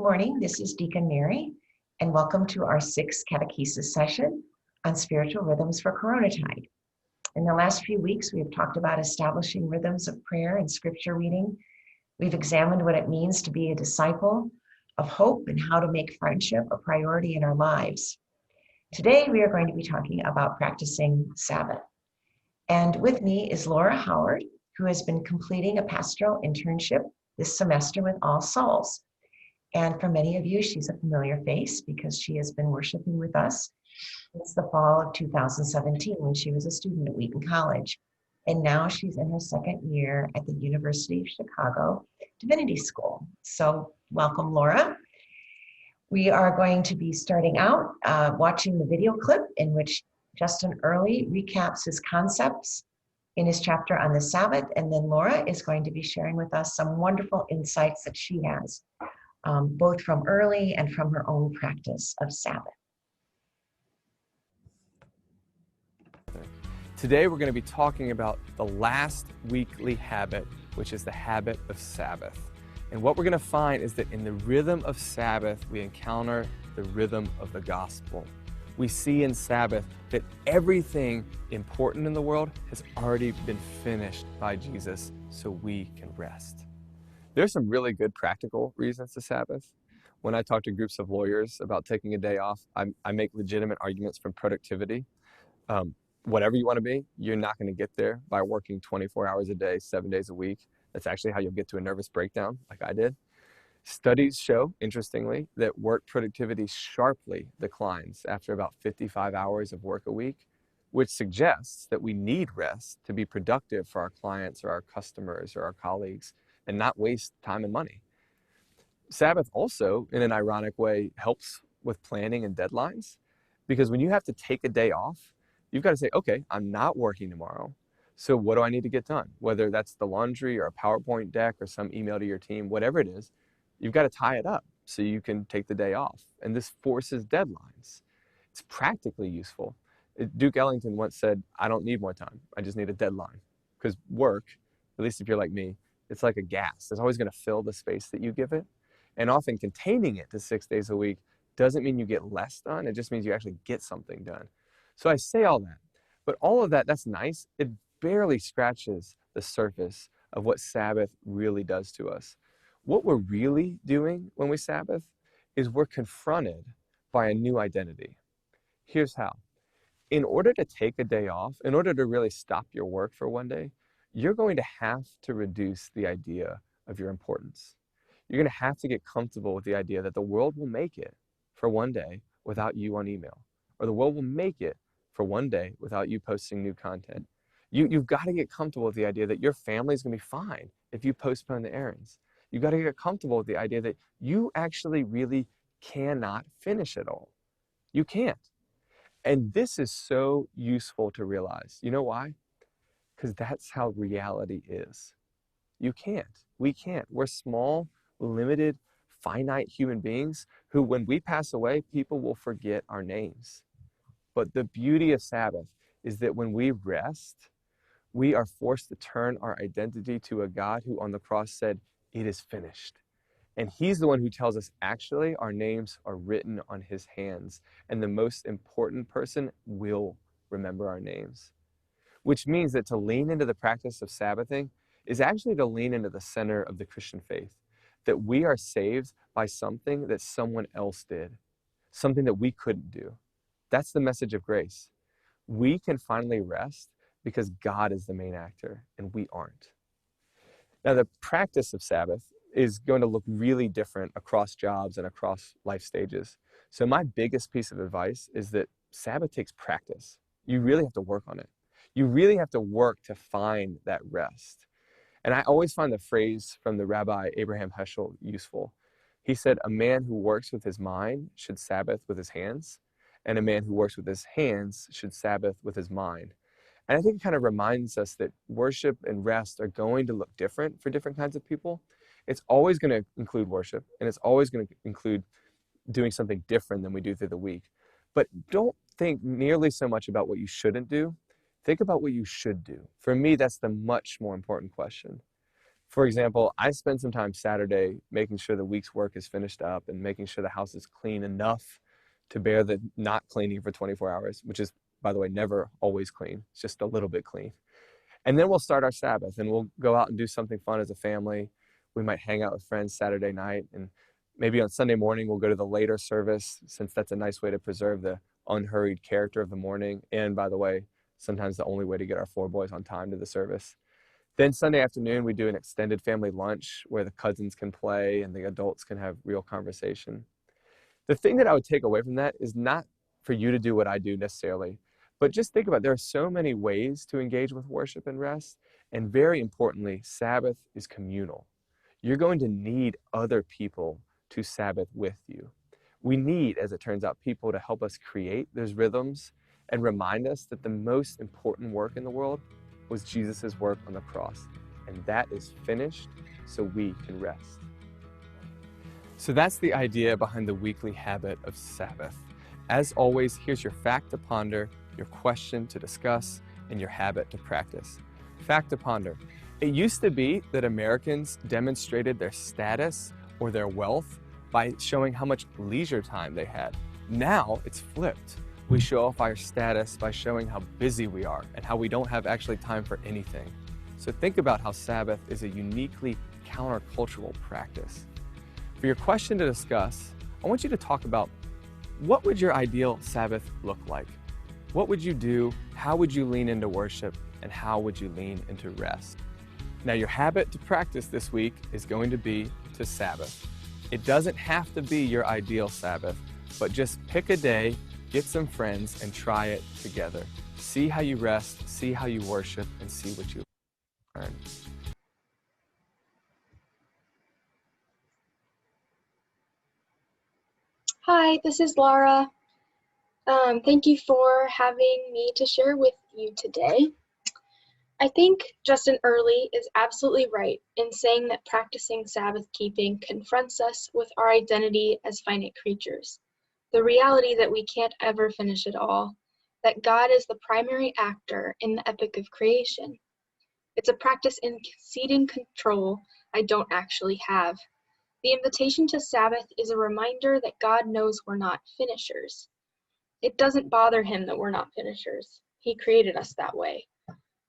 morning. This is Deacon Mary, and welcome to our sixth catechesis session on spiritual rhythms for Coronatide. In the last few weeks, we have talked about establishing rhythms of prayer and scripture reading. We've examined what it means to be a disciple of hope and how to make friendship a priority in our lives. Today, we are going to be talking about practicing Sabbath. And with me is Laura Howard, who has been completing a pastoral internship this semester with All Souls. And for many of you, she's a familiar face because she has been worshiping with us since the fall of 2017 when she was a student at Wheaton College. And now she's in her second year at the University of Chicago Divinity School. So welcome, Laura. We are going to be starting out watching the video clip in which Justin Early recaps his concepts in his chapter on the Sabbath. And then Laura is going to be sharing with us some wonderful insights that she has, both from Early and from her own practice of Sabbath. Today we're going to be talking about the last weekly habit, which is the habit of Sabbath. And what we're going to find is that in the rhythm of Sabbath, we encounter the rhythm of the gospel. We see in Sabbath that everything important in the world has already been finished by Jesus, so we can rest. There's some really good practical reasons to Sabbath. When I talk to groups of lawyers about taking a day off, I make legitimate arguments from productivity. Whatever you want to be, you're not going to get there by working 24 hours a day, 7 days a week. That's actually how you'll get to a nervous breakdown like I did. Studies show, interestingly, that work productivity sharply declines after about 55 hours of work a week, which suggests that we need rest to be productive for our clients or our customers or our colleagues and not waste time and money. Sabbath also, in an ironic way, helps with planning and deadlines, because when you have to take a day off, you've got to say, okay, I'm not working tomorrow, so what do I need to get done? Whether that's the laundry or a PowerPoint deck or some email to your team, whatever it is, you've got to tie it up so you can take the day off. And this forces deadlines. It's practically useful. Duke Ellington once said, I don't need more time, I just need a deadline. Because work, at least if you're like me, it's like a gas. It's always going to fill the space that you give it. And often containing it to 6 days a week doesn't mean you get less done. It just means you actually get something done. So I say all that. But all of that, that's nice. It barely scratches the surface of what Sabbath really does to us. What we're really doing when we Sabbath is we're confronted by a new identity. Here's how. In order to take a day off, in order to really stop your work for one day, you're going to have to reduce the idea of your importance. You're going to have to get comfortable with the idea that the world will make it for one day without you on email, or the world will make it for one day without you posting new content. You've got to get comfortable with the idea that your family is going to be fine if you postpone the errands. You've got to get comfortable with the idea that you actually really cannot finish it all. You can't. And this is so useful to realize. You know why? Because that's how reality is. You can't. We can't. We're small, limited, finite human beings who, when we pass away, people will forget our names. But the beauty of Sabbath is that when we rest, we are forced to turn our identity to a God who on the cross said, it is finished. And he's the one who tells us, actually, our names are written on his hands. And the most important person will remember our names. Which means that to lean into the practice of Sabbathing is actually to lean into the center of the Christian faith. That we are saved by something that someone else did. Something that we couldn't do. That's the message of grace. We can finally rest because God is the main actor and we aren't. Now, the practice of Sabbath is going to look really different across jobs and across life stages. So my biggest piece of advice is that Sabbath takes practice. You really have to work on it. You really have to work to find that rest. And I always find the phrase from the Rabbi Abraham Heschel useful. He said, a man who works with his mind should Sabbath with his hands, and a man who works with his hands should Sabbath with his mind. And I think it kind of reminds us that worship and rest are going to look different for different kinds of people. It's always going to include worship, and it's always going to include doing something different than we do through the week. But don't think nearly so much about what you shouldn't do. Think about what you should do. For me, that's the much more important question. For example, I spend some time Saturday making sure the week's work is finished up and making sure the house is clean enough to bear the not cleaning for 24 hours, which is, by the way, never always clean. It's just a little bit clean. And then we'll start our Sabbath and we'll go out and do something fun as a family. We might hang out with friends Saturday night, and maybe on Sunday morning we'll go to the later service, since that's a nice way to preserve the unhurried character of the morning. And by the way, sometimes the only way to get our four boys on time to the service. Then Sunday afternoon, we do an extended family lunch where the cousins can play and the adults can have real conversation. The thing that I would take away from that is not for you to do what I do necessarily, but just think about, there are so many ways to engage with worship and rest. And very importantly, Sabbath is communal. You're going to need other people to Sabbath with you. We need, as it turns out, people to help us create those rhythms and remind us that the most important work in the world was Jesus' work on the cross. And that is finished so we can rest. So that's the idea behind the weekly habit of Sabbath. As always, here's your fact to ponder, your question to discuss, and your habit to practice. Fact to ponder. It used to be that Americans demonstrated their status or their wealth by showing how much leisure time they had. Now it's flipped. We show off our status by showing how busy we are and how we don't have actually time for anything. So think about how Sabbath is a uniquely countercultural practice. For your question to discuss, I want you to talk about, what would your ideal Sabbath look like? What would you do? How would you lean into worship? And how would you lean into rest? Now, your habit to practice this week is going to be to Sabbath. It doesn't have to be your ideal Sabbath, but just pick a day, get some friends, and try it together. See how you rest, see how you worship, and see what you learn. Hi, this is Laura. Thank you for having me to share with you today. I think Justin Early is absolutely right in saying that practicing Sabbath keeping confronts us with our identity as finite creatures, the reality that we can't ever finish it all, that God is the primary actor in the epic of creation. It's a practice in conceding control I don't actually have. The invitation to Sabbath is a reminder that God knows we're not finishers. It doesn't bother him that we're not finishers. He created us that way.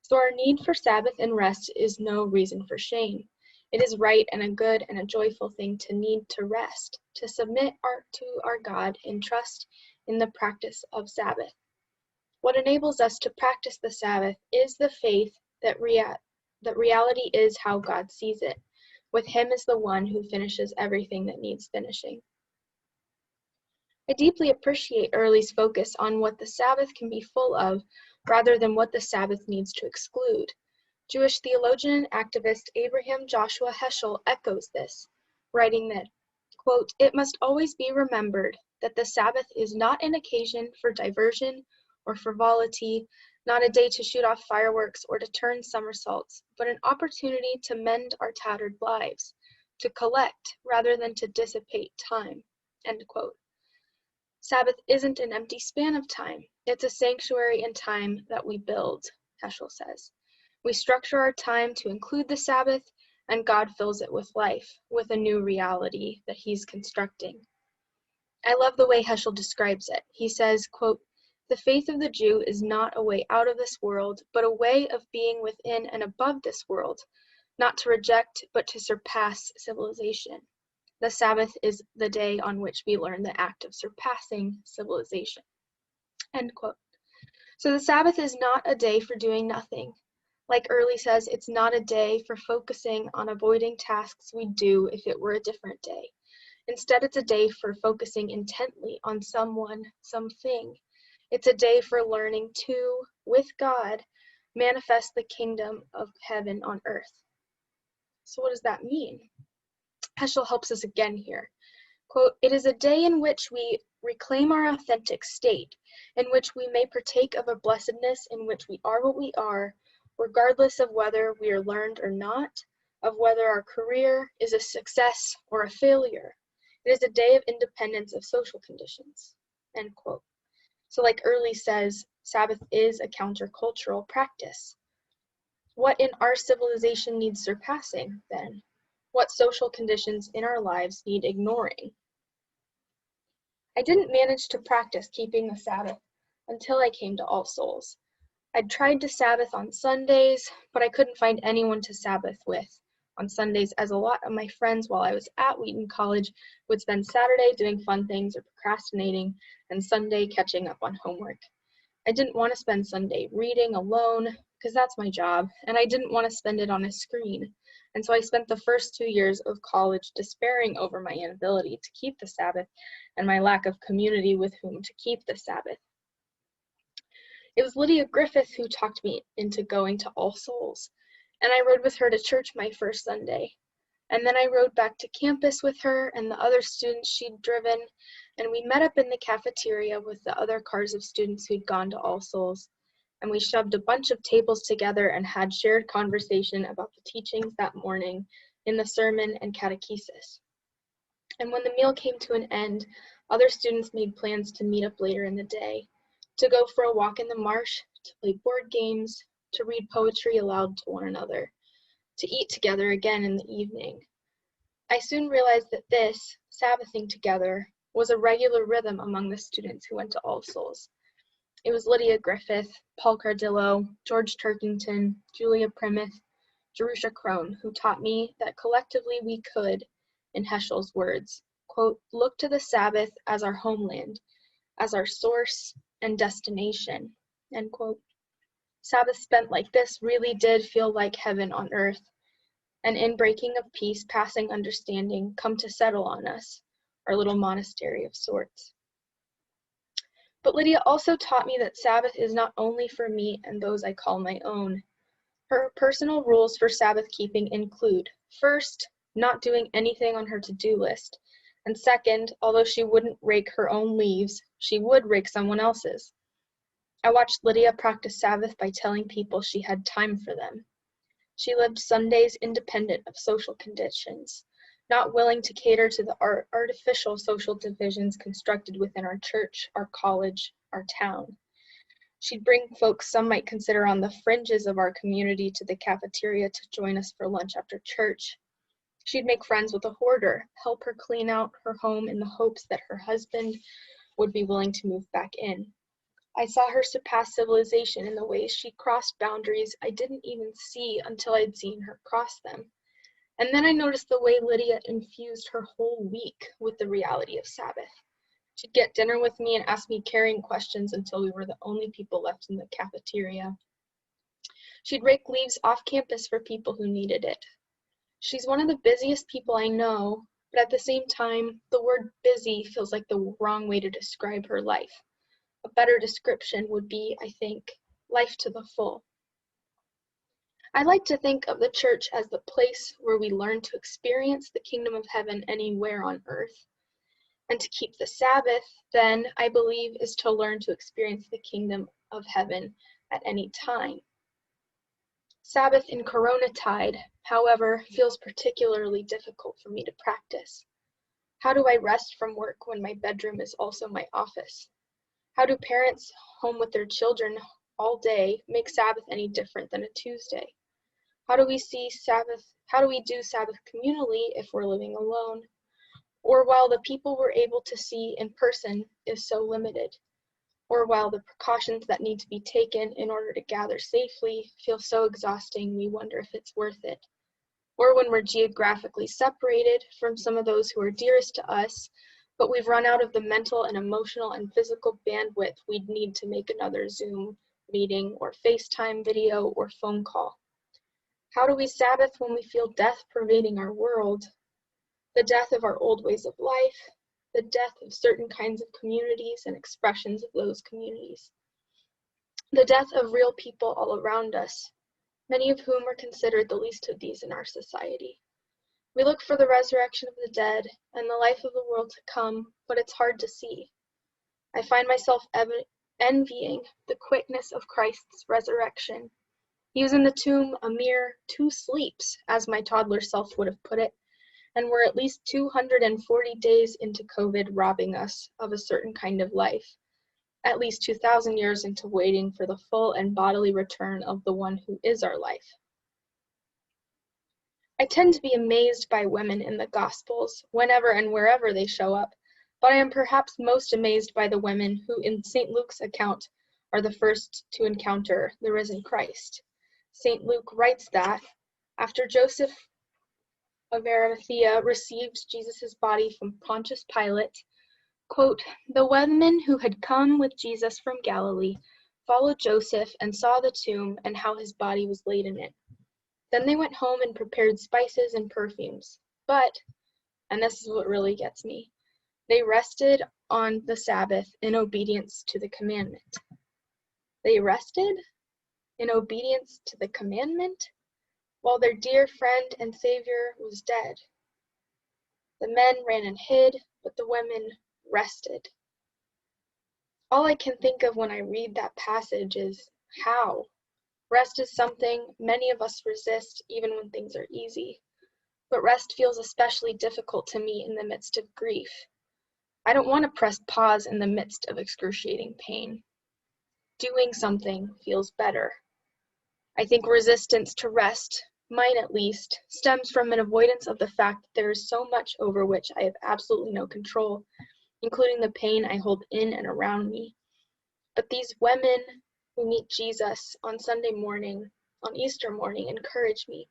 So our need for Sabbath and rest is no reason for shame. It is right and a good and a joyful thing to need to rest, to submit to our God in trust in the practice of Sabbath. What enables us to practice the Sabbath is the faith that reality is how God sees it, with him as the one who finishes everything that needs finishing. I deeply appreciate Early's focus on what the Sabbath can be full of, rather than what the Sabbath needs to exclude. Jewish theologian and activist Abraham Joshua Heschel echoes this, writing that, quote, "It must always be remembered that the Sabbath is not an occasion for diversion or frivolity, not a day to shoot off fireworks or to turn somersaults, but an opportunity to mend our tattered lives, to collect rather than to dissipate time," end quote. Sabbath isn't an empty span of time. It's a sanctuary in time that we build, Heschel says. We structure our time to include the Sabbath, and God fills it with life, with a new reality that he's constructing. I love the way Heschel describes it. He says, quote, "The faith of the Jew is not a way out of this world, but a way of being within and above this world, not to reject, but to surpass civilization. The Sabbath is the day on which we learn the act of surpassing civilization," end quote. So the Sabbath is not a day for doing nothing. Like Early says, it's not a day for focusing on avoiding tasks we'd do if it were a different day. Instead, it's a day for focusing intently on someone, something. It's a day for learning to, with God, manifest the kingdom of heaven on earth. So what does that mean? Heschel helps us again here. Quote, "It is a day in which we reclaim our authentic state, in which we may partake of a blessedness in which we are what we are, regardless of whether we are learned or not, of whether our career is a success or a failure. It is a day of independence of social conditions," end quote. So like Early says, Sabbath is a countercultural practice. What in our civilization needs surpassing, then? What social conditions in our lives need ignoring? I didn't manage to practice keeping the Sabbath until I came to All Souls. I'd tried to Sabbath on Sundays, but I couldn't find anyone to Sabbath with on Sundays, as a lot of my friends while I was at Wheaton College would spend Saturday doing fun things or procrastinating, and Sunday catching up on homework. I didn't want to spend Sunday reading alone, because that's my job, and I didn't want to spend it on a screen. And so I spent the first 2 years of college despairing over my inability to keep the Sabbath and my lack of community with whom to keep the Sabbath. It was Lydia Griffith who talked me into going to All Souls, and I rode with her to church my first Sunday. And then I rode back to campus with her and the other students she'd driven, and we met up in the cafeteria with the other cars of students who'd gone to All Souls, and we shoved a bunch of tables together and had shared conversation about the teachings that morning in the sermon and catechesis. And when the meal came to an end, other students made plans to meet up later in the day, to go for a walk in the marsh, to play board games, to read poetry aloud to one another, to eat together again in the evening. I soon realized that this, Sabbathing together, was a regular rhythm among the students who went to All Souls. It was Lydia Griffith, Paul Cardillo, George Turkington, Julia Primuth, Jerusha Crone, who taught me that collectively we could, in Heschel's words, quote, look to the Sabbath as our homeland, as our source and destination, end quote. Sabbath spent like this really did feel like heaven on earth, an inbreaking of peace, passing understanding, come to settle on us, our little monastery of sorts. But Lydia also taught me that Sabbath is not only for me and those I call my own. Her personal rules for Sabbath keeping include, first, not doing anything on her to-do list, and second, although she wouldn't rake her own leaves, she would rake someone else's. I watched Lydia practice Sabbath by telling people she had time for them. She lived Sundays independent of social conditions, not willing to cater to the artificial social divisions constructed within our church, our college, our town. She'd bring folks some might consider on the fringes of our community to the cafeteria to join us for lunch after church. She'd make friends with a hoarder, help her clean out her home in the hopes that her husband would be willing to move back in. I saw her surpass civilization in the ways she crossed boundaries I didn't even see until I'd seen her cross them. And then I noticed the way Lydia infused her whole week with the reality of Sabbath. She'd get dinner with me and ask me caring questions until we were the only people left in the cafeteria. She'd rake leaves off campus for people who needed it. She's one of the busiest people I know, but at the same time, the word busy feels like the wrong way to describe her life. A better description would be, I think, life to the full. I like to think of the church as the place where we learn to experience the kingdom of heaven anywhere on earth. And to keep the Sabbath, then, I believe, is to learn to experience the kingdom of heaven at any time. Sabbath in Corona tide, however, feels particularly difficult for me to practice. How do I rest from work when my bedroom is also my office? How do parents home with their children all day make Sabbath any different than a Tuesday? How do we do Sabbath communally if we're living alone? Or while the people we're able to see in person is so limited? Or while the precautions that need to be taken in order to gather safely feel so exhausting we wonder if it's worth it? Or when we're geographically separated from some of those who are dearest to us, but we've run out of the mental and emotional and physical bandwidth we'd need to make another Zoom meeting or FaceTime video or phone call. How do we Sabbath when we feel death pervading our world? The death of our old ways of life, the death of certain kinds of communities and expressions of those communities. The death of real people all around us, many of whom are considered the least of these in our society. We look for the resurrection of the dead and the life of the world to come, but it's hard to see. I find myself envying the quickness of Christ's resurrection. He was in the tomb a mere 2 sleeps, as my toddler self would have put it, and we're at least 240 days into COVID robbing us of a certain kind of life, at least 2,000 years into waiting for the full and bodily return of the one who is our life, I tend to be amazed by women in the Gospels whenever and wherever they show up, but I am perhaps most amazed by the women who in St. Luke's account are the first to encounter the risen Christ. St. Luke writes that after Joseph of Arimathea received Jesus' body from Pontius Pilate, quote, "The women who had come with Jesus from Galilee followed Joseph and saw the tomb and how his body was laid in it. Then they went home and prepared spices and perfumes. But, and this is what really gets me, they rested on the Sabbath in obedience to the commandment." They rested in obedience to the commandment while their dear friend and Savior was dead. The men ran and hid, but the women rested. All I can think of when I read that passage is how. Rest is something many of us resist even when things are easy, but rest feels especially difficult to me in the midst of grief. I don't want to press pause in the midst of excruciating pain. Doing something feels better. I think resistance to rest, mine at least, stems from an avoidance of the fact that there is so much over which I have absolutely no control, including the pain I hold in and around me. But these women who meet Jesus on Sunday morning, on Easter morning, encourage me.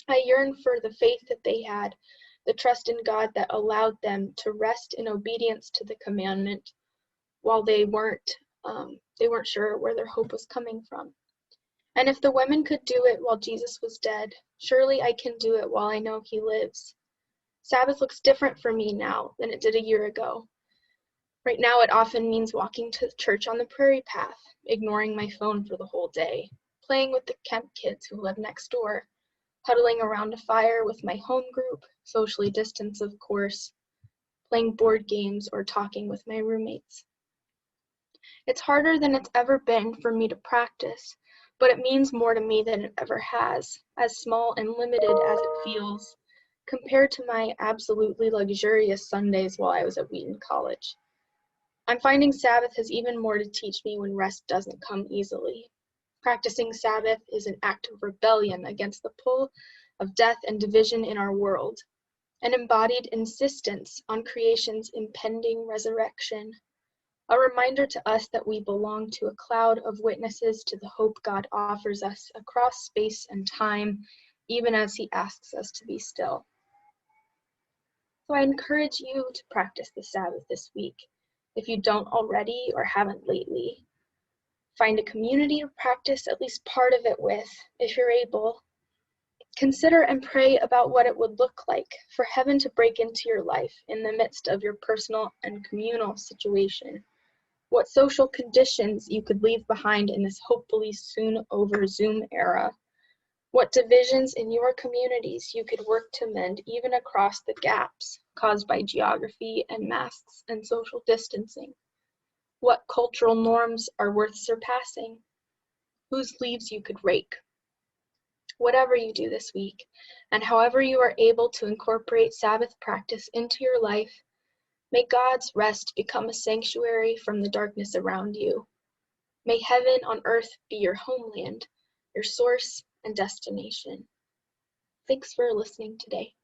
I yearn for the faith that they had, the trust in God that allowed them to rest in obedience to the commandment while they weren't sure where their hope was coming from. And if the women could do it while Jesus was dead, surely I can do it while I know he lives. Sabbath looks different for me now than it did a year ago. Right now, it often means walking to church on the prairie path, ignoring my phone for the whole day, playing with the camp kids who live next door, huddling around a fire with my home group, socially distanced of course, playing board games or talking with my roommates. It's harder than it's ever been for me to practice, but it means more to me than it ever has, as small and limited as it feels, compared to my absolutely luxurious Sundays while I was at Wheaton College. I'm finding Sabbath has even more to teach me when rest doesn't come easily. Practicing Sabbath is an act of rebellion against the pull of death and division in our world, an embodied insistence on creation's impending resurrection, a reminder to us that we belong to a cloud of witnesses to the hope God offers us across space and time, even as he asks us to be still. So I encourage you to practice the Sabbath this week, if you don't already or haven't lately. Find a community to practice at least part of it with, if you're able. Consider and pray about what it would look like for heaven to break into your life in the midst of your personal and communal situation. What social conditions you could leave behind in this hopefully soon over Zoom era. What divisions in your communities you could work to mend even across the gaps caused by geography and masks and social distancing. What cultural norms are worth surpassing. Whose leaves you could rake. Whatever you do this week, and however you are able to incorporate Sabbath practice into your life, may God's rest become a sanctuary from the darkness around you. May heaven on earth be your homeland, your source and destination. Thanks for listening today.